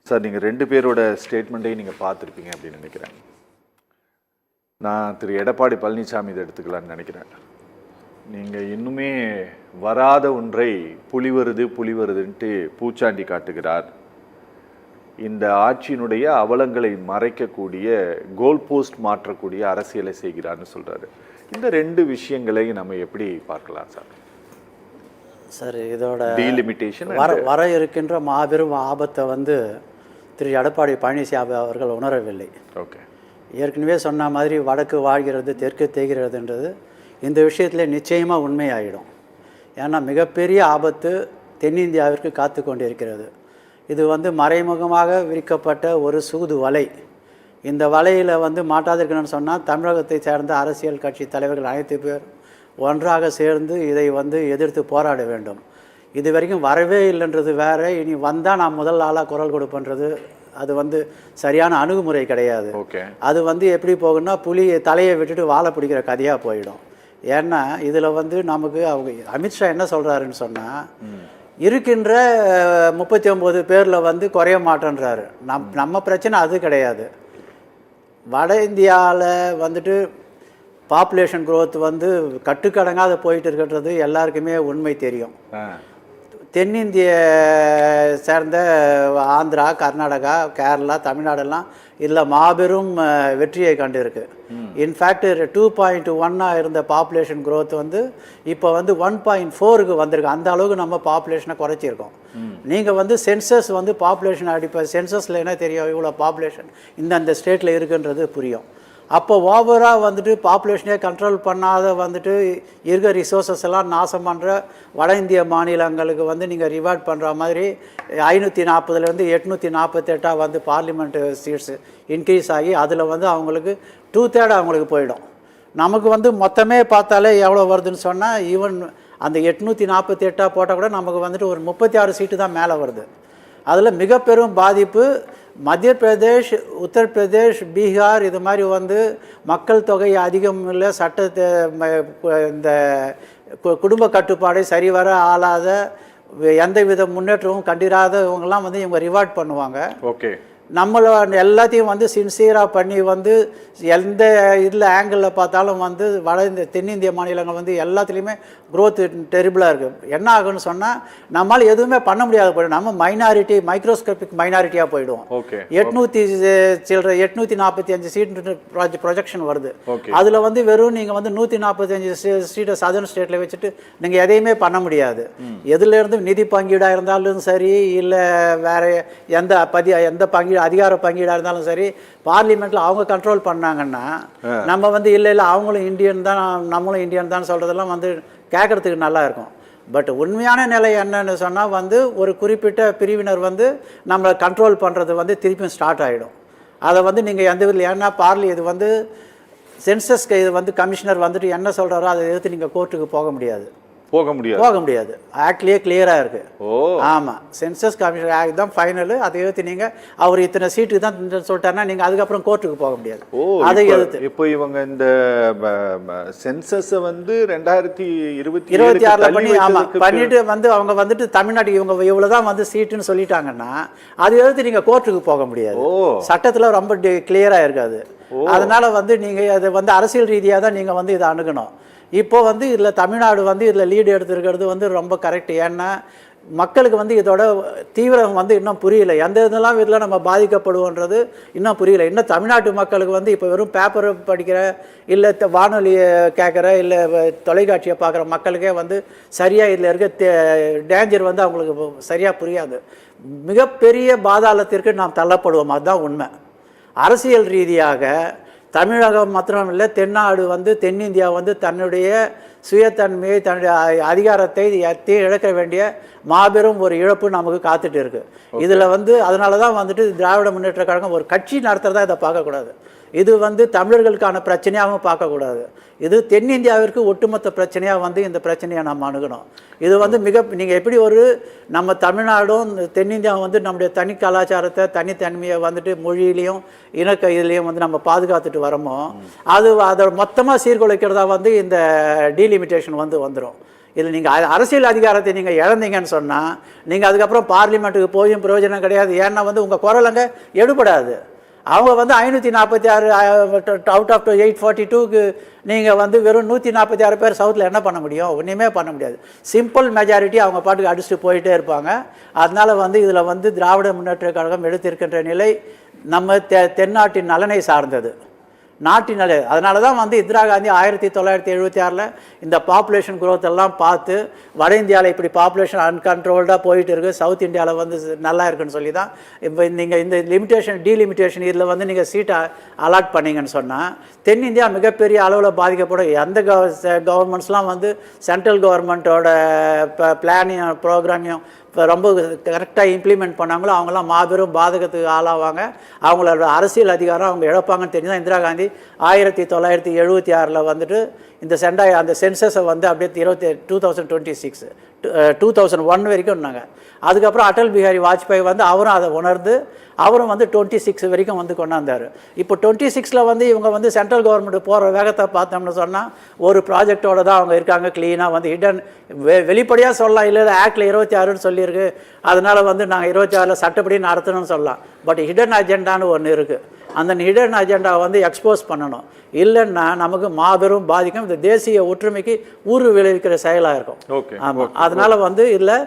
Sir நீங்கள் 2 பேரோட ஸ்டேட்மெண்ட்டையும் நீங்கள் பார்த்துருப்பீங்க அப்படின்னு நினைக்கிறேன். நான் திரு எடப்பாடி பழனிசாமி இதை எடுத்துக்கலான்னு நினைக்கிறேன். நீங்கள் இன்னுமே வராத ஒன்றை புலி வருதுன்ட்டு பூச்சாண்டி காட்டுகிறார். இந்த ஆட்சியினுடைய அவலங்களை மறைக்கக்கூடிய கோல் போஸ்ட் மாற்றக்கூடிய அரசியலை செய்கிறார்னு சொல்கிறாரு. இந்த 2 விஷயங்களையும் நம்ம எப்படி பார்க்கலாம் சார்? சார் இதோட டீலிமிட்டேஷன் வர இருக்கின்ற மாபெரும் ஆபத்தை வந்து திரு எடப்பாடி பழனிசாமி அவர்கள் உணரவில்லை. ஓகே, ஏற்கனவே சொன்ன மாதிரி வடக்கு வாழ்கிறது தெற்கு தேய்கிறதுன்றது இந்த விஷயத்தில் நிச்சயமாக உண்மையாகிடும். ஏன்னா மிகப்பெரிய ஆபத்து தென்னிந்தியாவிற்கு காத்து கொண்டிருக்கிறது. இது வந்து மறைமுகமாக விரிக்கப்பட்ட ஒரு சூது வலை. இந்த வலையில் வந்து மாட்டாதிருக்கணும்னு சொன்னால் தமிழகத்தை சேர்ந்த அரசியல் கட்சி தலைவர்கள் அனைத்து பேர் ஒன்றாக சேர்ந்து இதை வந்து எதிர்த்து போராட வேண்டும். இது வரைக்கும் வரவே இல்லைன்றது வேறு, இனி வந்தால் நான் முதல் ஆளாக குரல் கொடுப்பேன்றது அது வந்து சரியான அணுகுமுறை கிடையாது. அது வந்து எப்படி போகுன்னா புலி தலையை விட்டுட்டு வாழை பிடிக்கிற கதையாக போயிடும். ஏன்னா இதில் வந்து நமக்கு அவங்க அமித்ஷா என்ன சொல்கிறாருன்னு சொன்னால், இருக்கின்ற 39 பேரில் வந்து குறைய மாட்டேன்றாரு. நம்ம பிரச்சனை அது கிடையாது. வட இந்தியாவில் வந்துட்டு பாப்புலேஷன் க்ரோத் வந்து கட்டுக்கடங்காத போயிட்டு இருக்கிறது எல்லாருக்குமே உண்மை தெரியும். தென்னிந்திய சேர்ந்த ஆந்திரா, கர்நாடகா, கேரளா, தமிழ்நாடெல்லாம் இதில் மாபெரும் வெற்றியை கண்டு இருக்கு. இன்ஃபேக்ட் 2.1 இருந்த பாப்புலேஷன் க்ரோத் வந்து இப்போ வந்து 1.4க்கு வந்திருக்கு. அந்த அளவுக்கு நம்ம பாப்புலேஷனை குறைச்சிருக்கோம். நீங்கள் வந்து சென்சஸ் வந்து பாப்புலேஷன் அடிப்ப சென்சஸில் என்ன தெரியும் இவ்வளோ பாப்புலேஷன் இந்த ஸ்டேட்டில் இருக்குன்றது புரியும். அப்போ ஓவராக வந்துட்டு பாப்புலேஷனே கண்ட்ரோல் பண்ணாத வந்துட்டு இருக்க ரிசோர்ஸஸ் எல்லாம் நாசம் பண்ணுற வட இந்திய மாநிலங்களுக்கு வந்து நீங்கள் ரிவார்ட் பண்ணுற மாதிரி 540லேருந்து 848 வந்து பார்லிமெண்ட் சீட்ஸு இன்க்ரீஸ் ஆகி அதில் வந்து அவங்களுக்கு 2/3 அவங்களுக்கு போயிடும். நமக்கு வந்து மொத்தமே பார்த்தாலே எவ்வளோ வருதுன்னு சொன்னால் ஈவன் அந்த 848 போட்டால் கூட நமக்கு வந்துட்டு ஒரு 36 சீட்டு தான் மேலே வருது. அதில் மிக பெரும் பாதிப்பு மத்திய பிரதேஷ், உத்தரப்பிரதேஷ், பீகார் இது மாதிரி வந்து மக்கள் தொகை அதிகம் இல்லை, சட்டத்தை இந்த குடும்ப கட்டுப்பாடை சரிவர ஆளாத எந்த வித முன்னேற்றமும் கண்டிராதவங்கெல்லாம் வந்து இவங்க ரிவார்ட் பண்ணுவாங்க. ஓகே, நம்மளை எல்லாத்தையும் வந்து சின்சியராக பண்ணி வந்து எந்த இதில் ஆங்கிளில் பார்த்தாலும் வந்து இந்த தென்னிந்திய மாநிலங்கள் வந்து எல்லாத்துலேயுமே க்ரோத் டெரிபிளாக இருக்குது. என்ன ஆகுன்னு சொன்னால் நம்மளால் எதுவுமே பண்ண முடியாத போய்டும். நம்ம மைனாரிட்டி, மைக்ரோஸ்கோபிக் மைனாரிட்டியாக போயிடுவோம். 845 சீட்டு ப்ரொஜெக்ஷன் வருது. அதில் வந்து வெறும் நீங்கள் வந்து 145 சீட்டை சதர்ன் ஸ்டேட்டில் வச்சுட்டு நீங்கள் எதையுமே பண்ண முடியாது. எதுலேருந்து நிதி பங்கீடாக இருந்தாலும் சரி, இல்லை வேறு எந்த பங்கீடு அதிகார பங்கீடாக இருந்தாலும் சரி, பார்லிமெண்ட்டில் அவங்க கண்ட்ரோல் பண்ணாங்கன்னா நம்ம வந்து இல்லை அவங்களும் இந்தியன் தான் நம்மளும் இந்தியன் தான் சொல்கிறதெல்லாம் வந்து கேட்குறதுக்கு நல்லா இருக்கும். பட் உண்மையான நிலை என்னன்னு சொன்னால் வந்து ஒரு குறிப்பிட்ட பிரிவினர் வந்து நம்மளை கண்ட்ரோல் பண்ணுறது வந்து திருப்பியும் ஸ்டார்ட் ஆகிடும். அதை வந்து நீங்கள் எந்த விதத்தில் ஏன்னா இது வந்து சென்சஸ்க்கு இது வந்து கமிஷனர் வந்துட்டு என்ன சொல்கிறாரோ அதை எதிர்த்து நீங்கள் கோர்ட்டுக்கு போக முடியாது. ஆக்ட்லேயே கிளியராக இருக்குது. ஆமாம், சென்சஸ் கமிஷன் ஆக்ட் தான் ஃபைனலு. அதை எழுத்து நீங்கள் அவர் இத்தனை சீட்டு தான் சொல்லிட்டாருன்னா நீங்கள் அதுக்கப்புறம் கோர்ட்டுக்கு போக முடியாது. அதை எழுத்து இப்போ இவங்க இந்த சென்சஸை வந்து 2026 பண்ணி பண்ணிட்டு வந்து அவங்க வந்துட்டு தமிழ்நாட்டுக்கு இவங்க இவ்வளோ தான் வந்து சீட்டுன்னு சொல்லிட்டாங்கன்னா அதை எழுத்து நீங்கள் கோர்ட்டுக்கு போக முடியாது. சட்டத்தில் ரொம்ப கிளியராக இருக்காது. அதனால் வந்து நீங்கள் அதை வந்து அரசியல் ரீதியாக தான் நீங்கள் வந்து இதை அணுகணும். இப்போ வந்து இதில் தமிழ்நாடு வந்து இதில் லீடு எடுத்துருக்கிறது வந்து ரொம்ப கரெக்ட். ஏன்னா மக்களுக்கு வந்து இதோட தீவிரம் வந்து இன்னும் புரியல. எந்த இதெல்லாம் இதில் நம்ம பாதிக்கப்படுவோன்றது இன்னும் புரியல. இன்னும் தமிழ்நாட்டு மக்களுக்கு வந்து இப்போ வெறும் பேப்பரை படிக்கிற, இல்லை வானொலியை கேட்குற, இல்லை தொலைக்காட்சியை பார்க்குற மக்களுக்கே வந்து சரியாக இதில் இருக்க டேஞ்சர் வந்து அவங்களுக்கு சரியாக புரியாது. மிகப்பெரிய பாதாளத்திற்கு நாம் தள்ளப்படுவோம். அதுதான் உண்மை. அரசியல் ரீதியாக தமிழகம் மாத்திரம் இல்லை, தென்னாடு வந்து தென்னிந்தியா வந்து தன்னுடைய சுயத்தன்மையை, தன்னுடைய அதிகாரத்தை இழக்க வேண்டிய மாபெரும் ஒரு இழப்பு நமக்கு காத்துட்டு இருக்கு. இதில் வந்து அதனால தான் வந்துட்டு திராவிட முன்னேற்ற கழகம் ஒரு கட்சி நடத்துகிறதா இதை பார்க்கக்கூடாது. இது வந்து தமிழர்களுக்கான பிரச்சனையாகவும் பார்க்கக்கூடாது. இது தென்னிந்தியாவிற்கு ஒட்டுமொத்த பிரச்சனையாக வந்து இந்த பிரச்சனையை நம்ம அணுகணும். இது வந்து நீங்கள் எப்படி ஒரு நம்ம தமிழ்நாடும் தென்னிந்தியாவும் வந்து நம்முடைய தனி கலாச்சாரத்தை, தனித்தன்மையை வந்துட்டு மொழியிலையும் இதுலேயும் வந்து நம்ம பாதுகாத்துட்டு வரோமோ, அதோட மொத்தமாக சீர்குலைக்கிறதா வந்து இந்த டீலிமிட்டேஷன் வந்துடும். இதில் நீங்கள் அரசியல் அதிகாரத்தை நீங்கள் இழந்தீங்கன்னு சொன்னால் நீங்கள் அதுக்கப்புறம் பார்லிமெண்ட்டுக்கு போயும் பிரயோஜனம் கிடையாது. ஏன்னா வந்து உங்கள் குரல் அங்கே எடுபடாது. அவங்க வந்து 546 அவுட் ஆஃப் 842க்கு நீங்கள் வந்து வெறும் 146 பேர் சவுத்தில் என்ன பண்ண முடியும்? ஒன்றுமே பண்ண முடியாது. சிம்பிள் மெஜாரிட்டி அவங்க பாட்டுக்கு அடிச்சுட்டு போயிட்டே இருப்பாங்க. அதனால் வந்து இதில் வந்து திராவிட முன்னேற்ற கழகம் எடுத்திருக்கின்ற நிலை நம்ம தென்னாட்டின் நலனை சார்ந்தது, நாட்டின் நலன். அதனால தான் வந்து இந்திரா காந்தி 1976 இந்த பாப்புலேஷன் குரோத் எல்லாம் பார்த்து வட இந்தியாவில் இப்படி பாப்புலேஷன் அன்கண்ட்ரோல்டாக போயிட்டு இருக்குது, சவுத் இந்தியாவில் வந்து நல்லா இருக்குன்னு சொல்லி தான் இப்போ நீங்கள் இந்த லிமிட்டேஷன் டீலிமிட்டேஷன் இதில் வந்து நீங்கள் சீட்டை அலாட் பண்ணிங்கன்னு சொன்னால் தென்னிந்தியா மிகப்பெரிய அளவில் பாதிக்கப்படும். எந்த கவர்மெண்ட்ஸ்லாம் வந்து சென்ட்ரல் கவர்மெண்ட்டோட பிளானிங் ப்ரோக்ராமையும் இப்போ ரொம்ப கரெக்டாக இம்ப்ளிமெண்ட் பண்ணாங்களோ அவங்களாம் மாபெரும் பாதகத்துக்கு ஆளாவாங்க. அவங்களோட அரசியல் அதிகாரம் அவங்க இழப்பாங்கன்னு தெரிஞ்சு தான் இந்திரா காந்தி 1976 வந்துட்டு இந்த அந்த சென்சஸை வந்து அப்படியே 2026 2001 வரைக்கும் இருந்தாங்க. அதுக்கப்புறம் அடல் பிஹாரி வாஜ்பாய் வந்து அவரும் அதை உணர்ந்து அவரும் வந்து 26 வரைக்கும் வந்து கொண்டாந்தார். இப்போ 26 வந்து இவங்க வந்து சென்ட்ரல் கவர்மெண்ட் போகிற வேகத்தை பார்த்தோம்னு சொன்னால் ஒரு ப்ராஜெக்டோடு தான் அவங்க இருக்காங்க. க்ளீனாக வந்து ஹிடன் வெளிப்படையாக சொல்லலாம், இல்லை ஆக்டில் 26ன்னு சொல்லியிருக்கு, அதனால் வந்து நாங்கள் 26 சட்டப்படி நடத்தணும்னு சொல்லலாம். பட் ஹிடன் அஜெண்டான்னு ஒன்று இருக்குது. அந்த ஹிடன் அஜெண்டாவை வந்து எக்ஸ்போஸ் பண்ணணும். இல்லைன்னா நமக்கு மாபெரும் பாதிக்கும். இந்த தேசிய ஒற்றுமைக்கு ஊறு விளைவிக்கிற செயலாக இருக்கும். ஆமாம், அதனால் வந்து இல்லை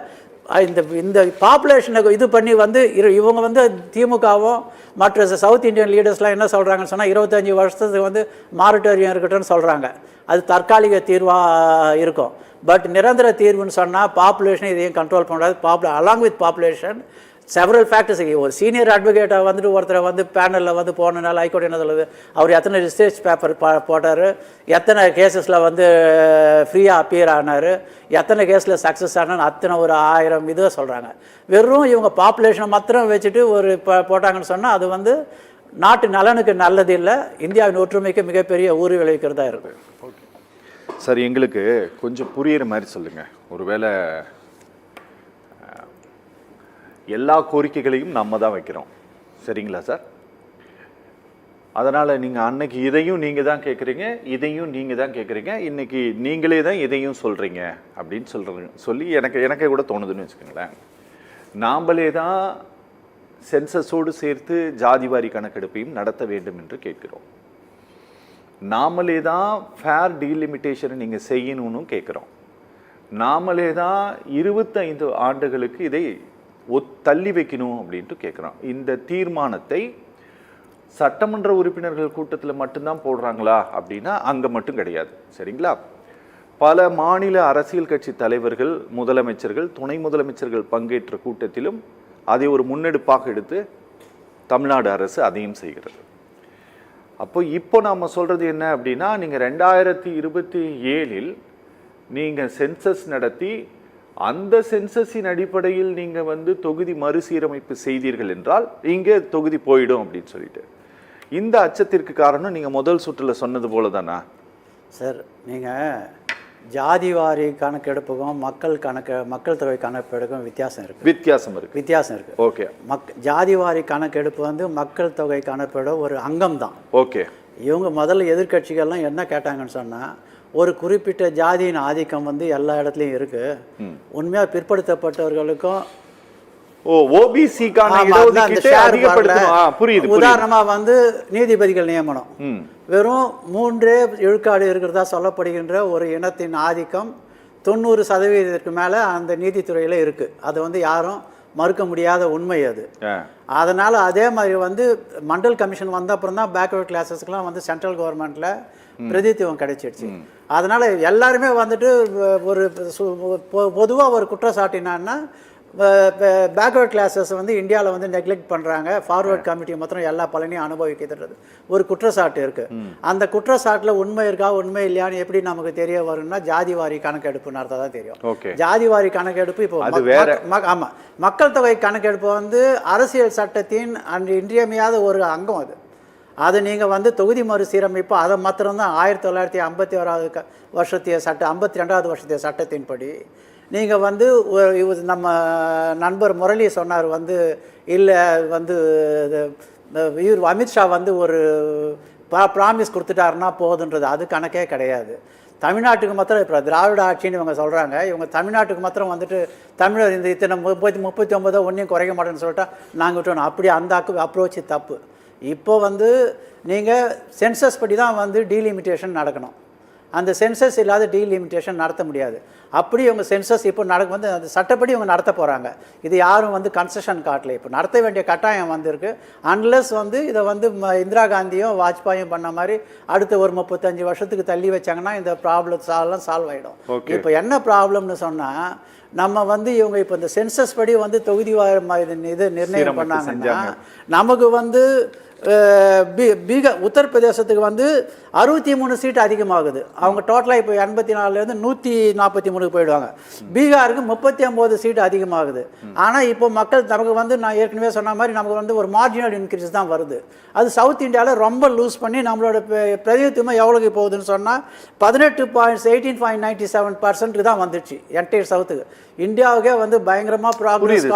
இந்த பாப்புலேஷனுக்கு இது பண்ணி வந்து இவங்க வந்து திமுகவும் மற்ற சவுத் இந்தியன் லீடர்ஸ்லாம் என்ன சொல்கிறாங்கன்னு சொன்னால் 25 வருஷத்துக்கு வந்து மாரிட்டோரியம் இருக்கட்டும்னு சொல்கிறாங்க. அது தற்காலிக தீர்வாக இருக்கும். பட் நிரந்தர தீர்வுன்னு சொன்னால் பாப்புலேஷனை இதையும் கண்ட்ரோல் பண்ணாது. Along with population several factors. ஒரு சீனியர் அட்வொகேட்டை வந்துட்டு ஒருத்தரை வந்து பேனலில் வந்து போனனால ஹைகோர்ட் என்ன சொல்லுது, அவர் எத்தனை ரிசர்ச் பேப்பர் போட்டார், எத்தனை கேசஸில் வந்து ஃப்ரீயாக அப்பியர் ஆனார், எத்தனை கேஸில் சக்ஸஸ் ஆனான்னு அத்தனை ஒரு 1000 இதை சொல்கிறாங்க. வெறும் இவங்க பாப்புலேஷனை மாத்திரம் வச்சுட்டு ஒரு போட்டாங்கன்னு சொன்னால் அது வந்து நாட்டு நலனுக்கு நல்லது இல்லை, இந்தியாவின் ஒற்றுமைக்கு மிகப்பெரிய ஊறு விளைவிக்கிறதா இருக்குது. ஓகே சார், எங்களுக்கு கொஞ்சம் புரிகிற மாதிரி சொல்லுங்கள். ஒருவேளை எல்லா கோரிக்கைகளையும் நம்ம தான் வைக்கிறோம், சரிங்களா சார்? அதனால் நீங்கள் அன்னைக்கு இதையும் நீங்கள் தான் கேட்குறீங்க, இதையும் நீங்கள் தான் கேட்குறீங்க, இன்றைக்கி நீங்களே தான் இதையும் சொல்கிறீங்க அப்படின்னு சொல்லி எனக்கே கூட தோணுதுன்னு வச்சுக்கோங்களேன். நாம்ளே தான் சென்சஸோடு சேர்த்து ஜாதிவாரி கணக்கெடுப்பையும் நடத்த வேண்டும் என்று கேட்குறோம். நாமளே தான் ஃபேர் டீலிமிட்டேஷனை நீங்கள் செய்யணும்னு கேட்குறோம். நாமளே தான் 25 ஆண்டுகளுக்கு இதை தள்ளி வைக்கணும் அப்படின்ட்டு கேட்குறோம். இந்த தீர்மானத்தை சட்டமன்ற உறுப்பினர்கள் கூட்டத்தில் மட்டும்தான் போடுறாங்களா அப்படின்னா அங்கே மட்டும் கிடையாது, சரிங்களா? பல மாநில அரசியல் கட்சி தலைவர்கள், முதலமைச்சர்கள், துணை முதலமைச்சர்கள் பங்கேற்ற கூட்டத்திலும் அதை ஒரு முன்னெடுப்பாக எடுத்து தமிழ்நாடு அரசு அதையும் செய்கிறது. இப்போ நாம் சொல்கிறது என்ன அப்படின்னா, நீங்கள் 2027 நீங்கள் சென்சஸ் நடத்தி அந்த சென்சஸின் அடிப்படையில் நீங்கள் வந்து தொகுதி மறுசீரமைப்பு செய்தீர்கள் என்றால் இங்கே தொகுதி போயிடும் அப்படின்னு சொல்லிட்டு, இந்த அச்சத்திற்கு காரணம் நீங்கள் முதல் சுற்றில் சொன்னது போல தானா சார்? நீங்கள் ஜாதிவாரி கணக்கெடுப்புக்கும் மக்கள் தொகை கணக்கெடுப்புக்கும் வித்தியாசம் இருக்குது. ஓகே, ஜாதிவாரி கணக்கெடுப்பு வந்து மக்கள் தொகை கணக்கெடு ஒரு அங்கம் தான். ஓகே, இவங்க முதல்ல எதிர்கட்சிகள்லாம் என்ன கேட்டாங்கன்னு சொன்னால், ஒரு குறிப்பிட்ட ஜாதியின் ஆதிக்கம் வந்து எல்லா இடத்துலையும் இருக்கு, உண்மையாக பிற்படுத்தப்பட்டவர்களுக்கும் உதாரணமா வந்து நீதிபதிகள் நியமனம் வெறும் 3 விழுக்காடு இருக்கிறதா சொல்லப்படுகின்ற ஒரு இனத்தின் ஆதிக்கம் 90% மேல அந்த நீதித்துறையில இருக்கு. அது வந்து யாரும் மறுக்க முடியாத உண்மை அது. அதனால அதே மாதிரி வந்து மண்டல் கமிஷன் வந்த அப்புறம் தான் பேக்வர்ட் கிளாஸஸ்க்குலாம் வந்து சென்ட்ரல் கவர்மெண்ட்ல பிரதித்துவம் கிடைச்சிடுச்சு. அதனால எல்லாருமே வந்துட்டு ஒரு பொதுவாக ஒரு குற்றச்சாட்டினான்னா பேக்வர்ட் கிளாஸஸ் வந்து இந்தியாவில் வந்து நெக்லெக்ட் பண்ணுறாங்க, ஃபார்வர்ட் கமிட்டி மாத்திரம் எல்லா பலனையும் அனுபவிக்கிறது ஒரு குற்றச்சாட்டு இருக்குது. அந்த குற்றச்சாட்டில் உண்மை இருக்கா உண்மை இல்லையான்னு எப்படி நமக்கு தெரிய வரும்னா ஜாதிவாரி கணக்கெடுப்பு நடத்த தான் தெரியும். ஜாதிவாரி கணக்கெடுப்பு இப்போ ஆமாம், மக்கள் தொகை கணக்கெடுப்பு வந்து அரசியல் சட்டத்தின் இன்றியமையாத ஒரு அங்கம் அது. அது நீங்கள் வந்து தொகுதி மறுசீரமைப்பு அதை மாத்திரம்தான் 1951 வருஷத்திய 52வது வருஷத்திய சட்டத்தின்படி நீங்கள் வந்து நம்ம நண்பர் முரளி சொன்னார் வந்து இல்லை வந்து இவர் அமித்ஷா வந்து ஒரு ப்ராமிஸ் கொடுத்துட்டாருன்னா போதுன்றது, அது கணக்கே கிடையாது. தமிழ்நாட்டுக்கு மாத்திரம் இப்போ திராவிட ஆட்சின்னு இவங்க சொல்கிறாங்க. இவங்க தமிழ்நாட்டுக்கு மாத்திரம் வந்துட்டு தமிழர் இந்த இத்தனை 39 ஒன்றையும் குறைக்க மாட்டேன்னு சொல்லிட்டா நாங்கள் விட்டோம். அப்படி அந்த அப்ரோச் தப்பு. இப்போ வந்து நீங்கள் சென்சஸ் படி தான் வந்து டீலிமிட்டேஷன் நடக்கணும். அந்த சென்சஸ் இல்லாத டீலிமிட்டேஷன் நடத்த முடியாது. அப்படி இவங்க சென்சஸ் இப்போ வந்து அந்த சட்டப்படி இவங்க நடத்த போகிறாங்க. இது யாரும் வந்து கன்செஷன் காட்டல. இப்போ நடத்த வேண்டிய கட்டாயம் வந்திருக்கு. அன்லெஸ் வந்து இதை வந்து இந்திரா காந்தியும் வாஜ்பாயும் பண்ண மாதிரி அடுத்த ஒரு 35 வருஷத்துக்கு தள்ளி வச்சாங்கன்னா இந்த ப்ராப்ளம்ஸ் எல்லாம் சால்வ் ஆகிடும். இப்போ என்ன ப்ராப்ளம்னு சொன்னால், நம்ம வந்து இவங்க இப்போ இந்த சென்சஸ் படி வந்து தொகுதி இது நிர்ணயம் பண்ணாங்கன்னா நமக்கு வந்து உத்தரப்பிரதேசத்துக்கு வந்து 63 சீட்டு அதிகமாகுது. அவங்க டோட்டலாக இப்போ 84லேருந்து 143 போயிடுவாங்க. பீகாருக்கு 39 சீட்டு அதிகமாகுது. ஆனால் இப்போ மக்கள் நமக்கு வந்து நான் ஏற்கனவே சொன்ன மாதிரி நமக்கு வந்து ஒரு மார்ஜினல் இன்க்ரீஸ் தான் வருது. அது சவுத் இந்தியாவில் ரொம்ப லூஸ் பண்ணி நம்மளோட பிரதிநிதித்துவம் எவ்வளோக்கு போகுதுன்னு சொன்னால் 18.97% தான் வந்துடுச்சு என்டையர் சவுத்துக்கு. இந்தியாவுக்கே வந்து பயங்கரமாக ப்ராக்ரஸ்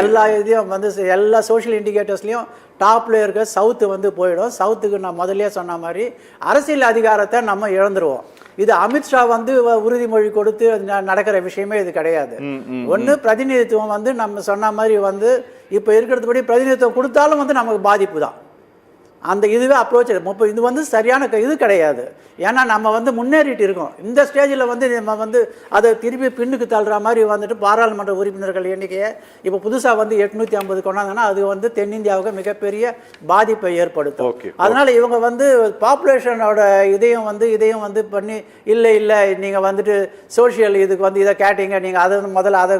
எல்லா இதையும் வந்து எல்லா சோஷியல் இண்டிகேட்டர்ஸ்லையும் டாப்பில் இருக்க சவுத்து வந்து போயிடும். சவுத்துக்கு நான் முதல்ல சொன்ன மாதிரி அரசியல் அதிகாரத்தை நம்ம இழந்துருவோம். இது அமித்ஷா வந்து உறுதிமொழி கொடுத்து நடக்கிற விஷயமே இது கிடையாது. ஒன்று பிரதிநிதித்துவம் வந்து நம்ம சொன்ன மாதிரி வந்து இப்போ இருக்கிறதுபடி பிரதிநிதித்துவம் கொடுத்தாலும் வந்து நமக்கு பாதிப்பு தான். அந்த இதுவே அப்ரோச் இது வந்து சரியான இது கிடையாது. ஏன்னா நம்ம வந்து முன்னேறிட்டு இருக்கோம். இந்த ஸ்டேஜில் வந்து நம்ம வந்து அதை திருப்பி பின்னுக்கு தள்ளுற மாதிரி வந்துட்டு பாராளுமன்ற உறுப்பினர்கள் எண்ணிக்கையை இப்போ புதுசாக வந்து 850 கொண்டாங்கன்னா அது வந்து தென்னிந்தியாவுக்கு மிகப்பெரிய பாதிப்பை ஏற்படுத்தும். அதனால் இவங்க வந்து பாப்புலேஷனோட இதையும் வந்து பண்ணி இல்லை நீங்கள் வந்துட்டு சோஷியல் இதுக்கு வந்து இதை கேட்டீங்க, நீங்கள் அதை முதல்ல அதை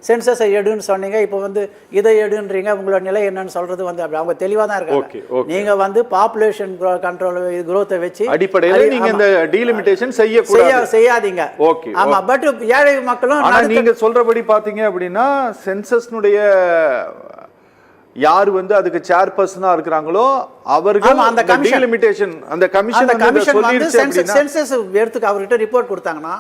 சென்சஸை எடுன்னு சொன்னீங்க, இப்போ வந்து இதை எடுன்றீங்க, உங்களோட நிலை என்னன்னு சொல்கிறது வந்து அப்படி அவங்க தெளிவாக தான் இருக்காங்க. நீங்கள் வந்து பாப்புலேஷன் கண்ட்ரோல் growth வச்சு அடிப்படையில் நீங்க இந்த டீலிமிட்டேஷன் செய்யாதீங்க. ஓகே, ஆமா. பட் ஏழை மக்களும் நீங்க சொல்றபடி பாத்தீங்க அப்படின்னா சென்சஸ்னுடைய யார் வந்து அதுக்கு சேர்பர்சனா இருக்கிறாங்களோ அவர்கள் அந்த டீலிமிட்டேஷன் அந்த கமிஷன் வந்து சென்சஸ் எடுத்துக்கு அவர்கிட்ட ரிப்போர்ட் கொடுத்தாங்கன்னா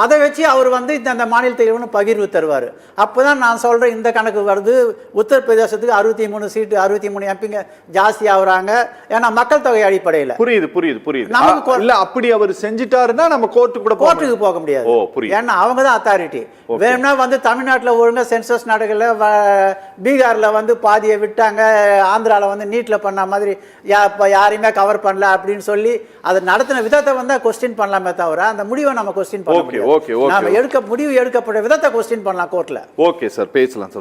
அதை வச்சு அவர் வந்து இந்த மாநிலத்தில் பகிர்வு தருவார். அப்போதான் நான் சொல்றேன் இந்த கணக்கு வருது. உத்தரப்பிரதேசத்துக்கு 63 சீட்டு 63 எம்பிங்க ஜாஸ்தி ஆகுறாங்க. ஏன்னா மக்கள் தொகை அடிப்படையில். புரியுது. இல்ல அப்படி அவர் செஞ்சிட்டாருன்னா நம்ம கோர்ட்டுக்கு போக முடியாது. ஏன்னா அவங்க தான் அத்தாரிட்டி. வேணும்னா வந்து தமிழ்நாட்டில் ஒழுங்கா சென்சஸ் நடக்கல, பீகார்ல வந்து பாதியை விட்டாங்க, ஆந்திராவில் வந்து நீட்டில் பண்ண மாதிரி யாரையுமே கவர் பண்ணல அப்படின்னு சொல்லி அதை நடத்தின விதத்தை வந்து கொஸ்டின் பண்ணலாமே தவிர அந்த முடிவை நம்ம கொஸ்டின் பண்ண முடியாது. நம்ம முடிவு எடுக்கப்பட்ட விதத்தை கொஸ்டின் பண்ணலாம் கோர்ட்ல. ஓகே சார், பேசலாம் சார்.